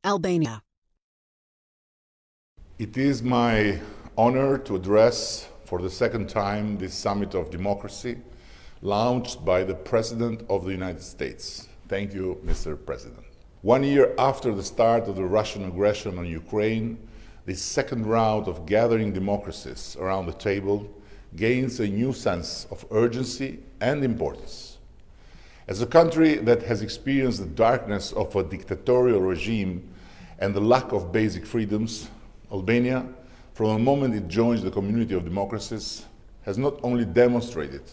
Albania. It is my honor to address for the second time this Summit of Democracy launched by the President of the United States. Thank you, Mr. President. 1 year after the start of the Russian aggression on Ukraine, this second round of gathering democracies around the table gains a new sense of urgency and importance. As a country that has experienced the darkness of a dictatorial regime and the lack of basic freedoms, Albania, from the moment it joins the community of democracies, has not only demonstrated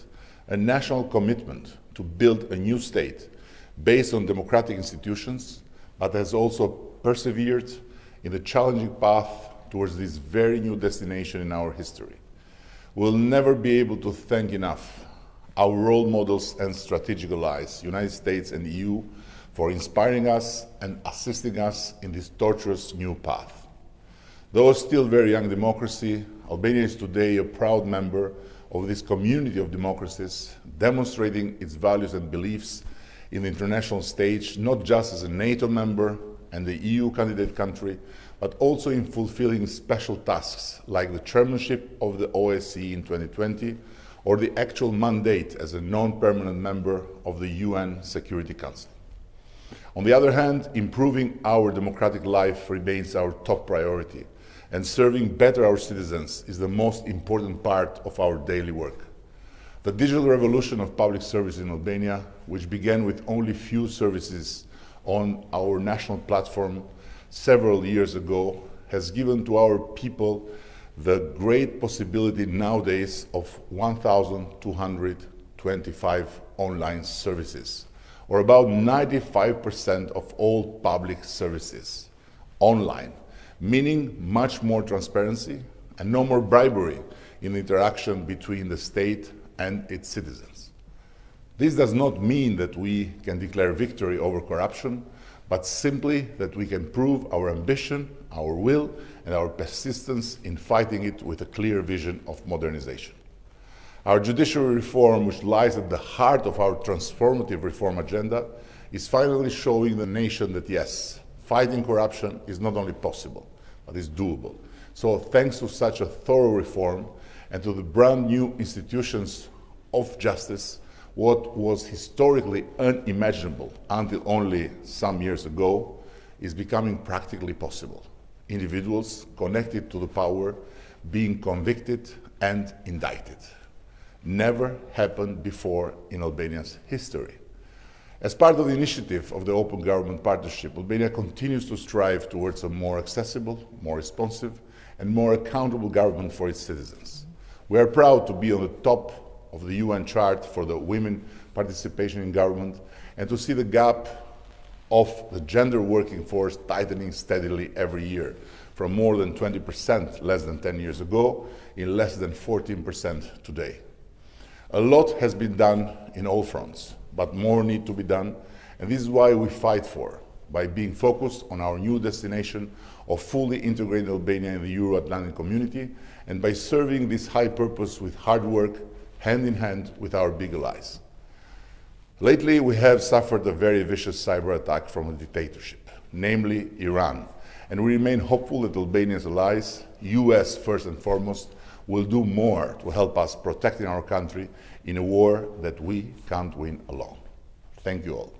a national commitment to build a new state based on democratic institutions, but has also persevered in the challenging path towards this very new destination in our history. We'll never be able to thank enough our role models and strategic allies, United States and EU, for inspiring us and assisting us in this tortuous new path. Though still very young democracy, Albania is today a proud member of this community of democracies, demonstrating its values and beliefs in the international stage, not just as a NATO member and the EU candidate country, but also in fulfilling special tasks like the chairmanship of the OSCE in 2020 or the actual mandate as a non-permanent member of the UN Security Council. On the other hand, improving our democratic life remains our top priority, and serving better our citizens is the most important part of our daily work. The digital revolution of public service in Albania, which began with only few services on our national platform several years ago, has given to our people the great possibility nowadays of 1,225 online services, or about 95% of all public services online, meaning much more transparency and no more bribery in the interaction between the state and its citizens. This does not mean that we can declare victory over corruption, but simply that we can prove our ambition, our will, and our persistence in fighting it with a clear vision of modernization. Our judiciary reform, which lies at the heart of our transformative reform agenda, is finally showing the nation that yes, fighting corruption is not only possible, but is doable. So thanks to such a thorough reform and to the brand new institutions of justice, what was historically unimaginable until only some years ago is becoming practically possible. Individuals connected to the power being convicted and indicted. Never happened before in Albania's history. As part of the initiative of the Open Government Partnership, Albania continues to strive towards a more accessible, more responsive, and more accountable government for its citizens. We are proud to be on the top of the UN chart for the women participation in government and to see the gap of the gender working force tightening steadily every year, from more than 20% less than 10 years ago in less than 14% today. A lot has been done in all fronts, but more need to be done, and this is why we fight for, by being focused on our new destination of fully integrated Albania in the Euro-Atlantic community, and by serving this high purpose with hard work, hand in hand with our big allies. Lately, we have suffered a very vicious cyber attack from a dictatorship, namely Iran, and we remain hopeful that Albania's allies, US first and foremost, will do more to help us protecting our country in a war that we can't win alone. Thank you all.